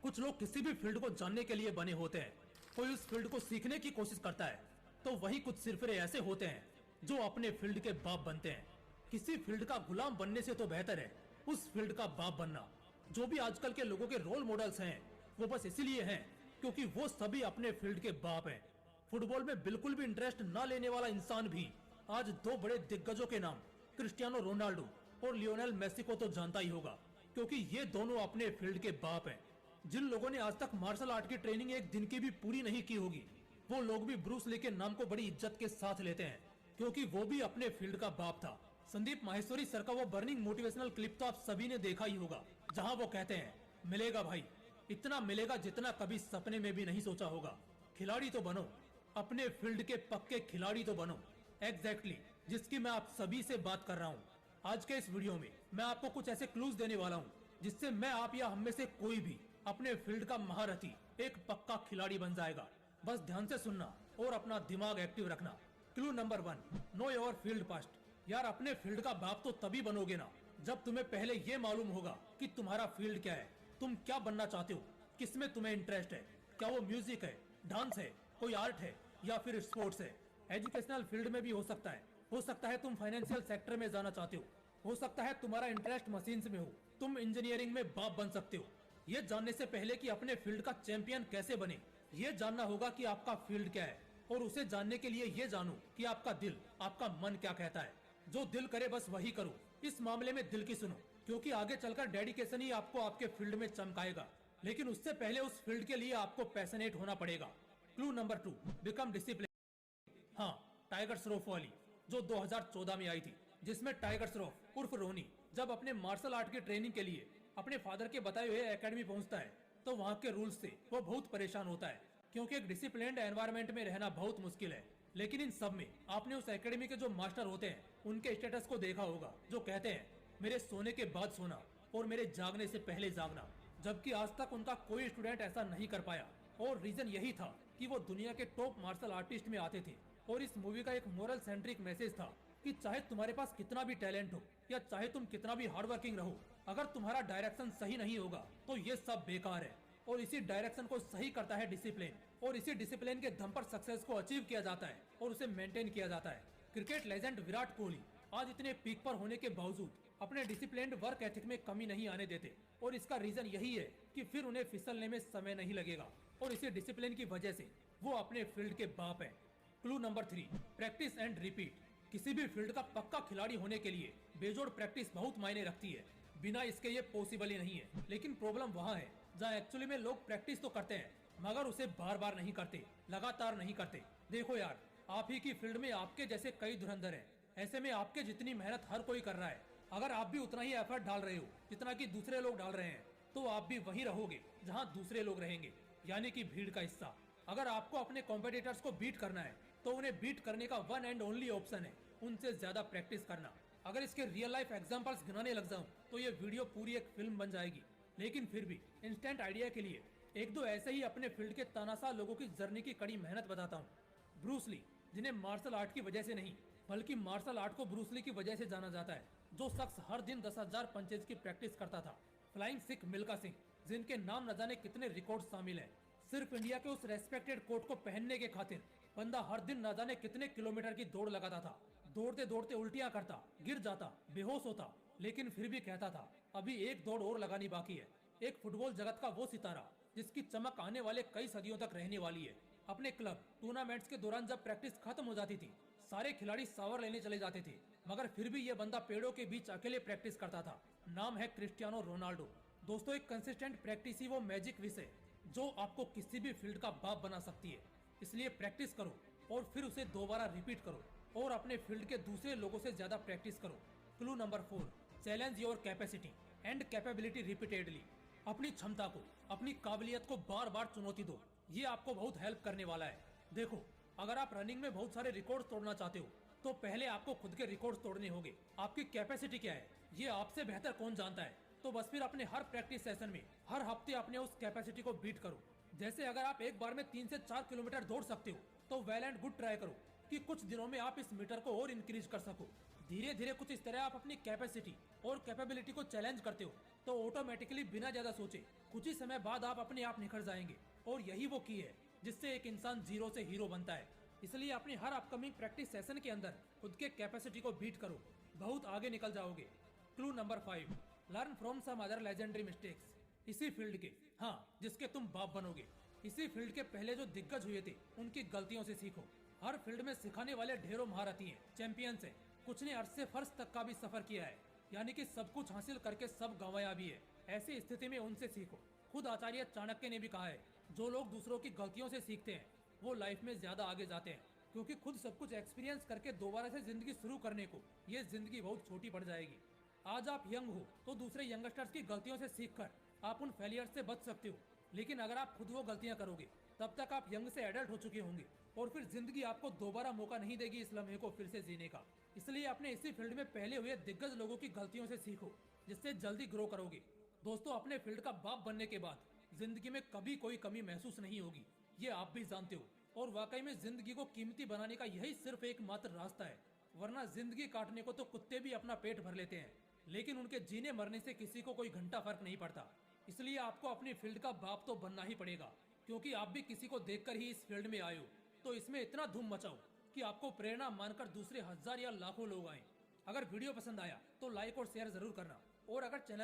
कुछ लोग किसी भी फील्ड को जानने के लिए बने होते हैं। कोई उस फील्ड को सीखने की कोशिश करता है, तो वही कुछ सिरफिरे ऐसे होते हैं जो अपने फील्ड के बाप बनते हैं। किसी फील्ड का गुलाम बनने से तो बेहतर है उस फील्ड का बाप बनना। जो भी आजकल के लोगों के रोल मॉडल्स हैं, वो बस इसीलिए हैं क्योंकि वो सभी अपने फील्ड के बाप हैं। फुटबॉल में बिल्कुल भी इंटरेस्ट न लेने वाला इंसान भी आज दो बड़े दिग्गजों के नाम क्रिस्टियानो रोनाल्डो और लियोनेल मेसी को तो जानता ही होगा, क्योंकि ये दोनों अपने फील्ड के बाप हैं। जिन लोगों ने आज तक मार्शल आर्ट की ट्रेनिंग एक दिन की भी पूरी नहीं की होगी, वो लोग भी ब्रूस ली के नाम को बड़ी इज्जत के साथ लेते हैं, क्योंकि वो भी अपने फील्ड का बाप था। संदीप माहेश्वरी सर का वो बर्निंग मोटिवेशनल क्लिप तो आप सभी ने देखा ही होगा, जहां वो कहते हैं, मिलेगा भाई, इतना मिलेगा जितना कभी सपने में भी नहीं सोचा होगा। खिलाड़ी तो बनो, अपने फील्ड के पक्के खिलाड़ी तो बनो। एग्जैक्टली जिसकी मैं आप सभी से बात कर रहा हूँ। आज के इस वीडियो में मैं आपको कुछ ऐसे क्लूज देने वाला हूँ जिससे मैं, आप या हम में से कोई भी अपने फील्ड का महारथी, एक पक्का खिलाड़ी बन जाएगा। बस ध्यान से सुनना और अपना दिमाग एक्टिव रखना। Clue number 1, know your field past. यार, अपने फील्ड का बाप तो तभी बनोगे ना जब तुम्हें पहले ये मालूम होगा कि तुम्हारा फील्ड क्या है, तुम क्या बनना चाहते हो, किसमें तुम्हें इंटरेस्ट है। क्या वो म्यूजिक है, डांस है, कोई आर्ट है या फिर स्पोर्ट्स है। एजुकेशनल फील्ड में भी हो सकता है तुम फाइनेंशियल सेक्टर में जाना चाहते हो सकता है तुम्हारा इंटरेस्ट मशीन्स में हो, तुम इंजीनियरिंग में बाप बन सकते हो। ये जानने से पहले कि अपने फील्ड का चैंपियन कैसे बने, ये जानना होगा कि आपका फील्ड क्या है, और उसे जानने के लिए ये जानो कि आपका दिल, आपका मन क्या कहता है। जो दिल करे बस वही करो। इस मामले में दिल की सुनो, क्योंकि आगे चलकर डेडिकेशन ही आपको आपके फील्ड में चमकाएगा। लेकिन उससे पहले उस फील्ड के लिए आपको पैशनेट होना पड़ेगा। Clue number 2, become discipline. हाँ, टाइगर श्रॉफ वाली, जो 2014 में आई थी, जिसमें टाइगर श्रॉफ उर्फ रोनी जब अपने मार्शल आर्ट की ट्रेनिंग के लिए अपने फादर के बताए हुए एकेडमी पहुंचता है, तो वहाँ के रूल्स से वो बहुत परेशान होता है, क्योंकि एक डिसिप्लिन्ड एनवायरनमेंट में रहना बहुत मुश्किल है। लेकिन इन सब में आपने उस एकेडमी के जो मास्टर होते हैं, उनके स्टेटस को देखा होगा, जो कहते हैं, मेरे सोने के बाद सोना और मेरे जागने से पहले जागना। जबकि आज तक उनका कोई स्टूडेंट ऐसा नहीं कर पाया, और रीजन यही था कि वो दुनिया के टॉप मार्शल आर्टिस्ट में आते थे। और इस मूवी का एक मोरल सेंट्रिक मैसेज था कि चाहे तुम्हारे पास कितना भी टैलेंट हो या चाहे तुम कितना भी हार्ड वर्किंग रहो, अगर तुम्हारा डायरेक्शन सही नहीं होगा तो ये सब बेकार है। और इसी डायरेक्शन को सही करता है डिसिप्लिन, और इसी डिसिप्लिन के दम पर सक्सेस को अचीव किया जाता है और उसे मेंटेन किया जाता है। क्रिकेट लेजेंड विराट कोहली आज इतने पीक पर होने के बावजूद अपने डिसिप्लिन्ड वर्क एथिक में कमी नहीं आने देते, और इसका रीजन यही है कि फिर उन्हें फिसलने में समय नहीं लगेगा, और इसी डिसिप्लिन की वजह से वो अपने फील्ड के बाप है। Clue number 3, practice and repeat. किसी भी फील्ड का पक्का खिलाड़ी होने के लिए बेजोड़ प्रैक्टिस बहुत मायने रखती है, बिना इसके ये पॉसिबल ही नहीं है। लेकिन प्रॉब्लम वहाँ है जहाँ एक्चुअली में लोग प्रैक्टिस तो करते हैं, मगर उसे बार बार नहीं करते, लगातार नहीं करते। देखो यार, आप ही की फील्ड में आपके जैसे कई धुरंधर हैं। ऐसे में आपके जितनी मेहनत हर कोई कर रहा है, अगर आप भी उतना ही एफर्ट डाल रहे हो जितना कि दूसरे लोग डाल रहे हैं, तो आप भी वहीं रहोगे जहाँ दूसरे लोग रहेंगे, यानी कि भीड़ का हिस्सा। अगर आपको अपने कॉम्पिटिटर्स को बीट करना है, तो उन्हें बीट करने का वन एंड ओनली ऑप्शन है उनसे ज्यादा प्रैक्टिस करना। अगर इसके रियल लाइफ एग्जांपल्स गिनाने लग जाऊं तो ये वीडियो पूरी एक फिल्म बन जाएगी। लेकिन फिर भी इंस्टेंट आइडिया के लिए एक दो ऐसे ही अपने फील्ड के तानाशाह लोगों की जर्नी की कड़ी मेहनत बताता हूँ। ब्रूस ली, जिन्हें मार्शल आर्ट की वजह से नहीं बल्कि मार्शल आर्ट को ब्रूस ली की वजह से जाना जाता है, जो शख्स हर दिन 10,000 पंचेज की प्रैक्टिस करता था। फ्लाइंग सिख मिल्खा सिंह, जिनके नाम न जाने कितने रिकॉर्ड शामिल है। सिर्फ इंडिया के उस रेस्पेक्टेड कोट को पहनने के खातिर बंदा हर दिन न जाने कितने किलोमीटर की दौड़ लगाता था। दौड़ते दौड़ते उल्टियां करता, गिर जाता, बेहोश होता, लेकिन फिर भी कहता था, अभी एक दौड़ और लगानी बाकी है। एक फुटबॉल जगत का वो सितारा जिसकी चमक आने वाले कई सदियों तक रहने वाली है। अपने क्लब टूर्नामेंट्स के दौरान जब प्रैक्टिस खत्म हो जाती थी, सारे खिलाड़ी शावर लेने चले जाते थे, मगर फिर भी ये बंदा पेड़ों के बीच अकेले प्रैक्टिस करता था। नाम है क्रिस्टियानो रोनाल्डो। दोस्तों, एक कंसिस्टेंट प्रैक्टिस ही वो मैजिक विश है जो आपको किसी भी फील्ड का बाप बना सकती है। इसलिए प्रैक्टिस करो और फिर उसे दोबारा रिपीट करो, और अपने फील्ड के दूसरे लोगों से ज्यादा प्रैक्टिस करो। Clue number 4, challenge your capacity and capability repeatedly. अपनी क्षमता को, अपनी काबिलियत को बार बार चुनौती दो, ये आपको बहुत हेल्प करने वाला है। देखो, अगर आप रनिंग में बहुत सारे रिकॉर्ड तोड़ना चाहते हो, तो पहले आपको खुद के रिकॉर्ड तोड़ने होंगे। आपकी कैपेसिटी क्या है, ये आपसे बेहतर कौन जानता है। तो बस फिर अपने हर प्रैक्टिस सेशन में हर हफ्ते अपने उस कैपेसिटी को बीट करो। जैसे अगर आप एक बार में 3 से 4 किलोमीटर दौड़ सकते हो, तो वेल एंड गुड, ट्राई करो कि कुछ दिनों में आप इस मीटर को और इंक्रीज कर सको। धीरे धीरे कुछ इस तरह आप अपनी कैपेसिटी और कैपेबिलिटी को चैलेंज करते हो, तो ऑटोमेटिकली बिना ज्यादा सोचे कुछ ही समय बाद आप अपने आप निखर जाएंगे। और यही वो की है जिससे एक इंसान जीरो से हीरो बनता है। इसलिए अपनी हर अपकमिंग प्रैक्टिस सेशन के अंदर खुद के कैपेसिटी को बीट करो, बहुत आगे निकल जाओगे। Clue number 5, learn from some other legendary mistakes. इसी फील्ड के, हाँ, जिसके तुम बाप बनोगे, इसी फील्ड के पहले जो दिग्गज हुए थे उनकी गलतियों से सीखो। हर फील्ड में सिखाने वाले ढेरों महारथी हैं, चैंपियंस हैं। कुछ ने अर्श से फर्श तक का भी सफर किया है, यानी कि सब कुछ हासिल करके सब गंवाया भी है। ऐसी स्थिति में उनसे सीखो। खुद आचार्य चाणक्य ने भी कहा है, जो लोग दूसरों की गलतियों से सीखते हैं वो लाइफ में ज्यादा आगे जाते हैं, क्योंकि खुद सब कुछ एक्सपीरियंस करके दोबारा से जिंदगी शुरू करने को ये जिंदगी बहुत छोटी पड़ जाएगी। आज आप यंग हो तो दूसरे यंगस्टर्स की गलतियों से सीखकर आप उन फेलियर से बच सकते हो, लेकिन अगर आप खुद वो गलतियां करोगे तब तक आप यंग से एडल्ट हो चुके होंगे और फिर जिंदगी आपको दोबारा मौका नहीं देगी इस लम्हे को फिर से जीने का। इसलिए अपने इसी फील्ड में पहले हुए दिग्गज लोगों की गलतियों से सीखो, जिससे जल्दी ग्रो करोगे। दोस्तों, अपने फील्ड का बाप बनने के बाद जिंदगी में कभी कोई कमी महसूस नहीं होगी, ये आप भी जानते हो। और वाकई में जिंदगी को कीमती बनाने का यही सिर्फ एकमात्र रास्ता है, वरना जिंदगी काटने को तो कुत्ते भी अपना पेट भर लेते हैं, लेकिन उनके जीने मरने से किसी को कोई घंटा फर्क नहीं पड़ता। इसलिए आपको अपनी फील्ड का बाप तो बनना ही पड़ेगा, क्योंकि आप भी किसी को देखकर ही इस फील्ड में आए हो। तो इसमें इतना धूम मचाओ कि आपको प्रेरणा मानकर दूसरे 1000 या लाखों लोग आए। अगर वीडियो पसंद आया तो लाइक और शेयर जरूर करना, और अगर चैनल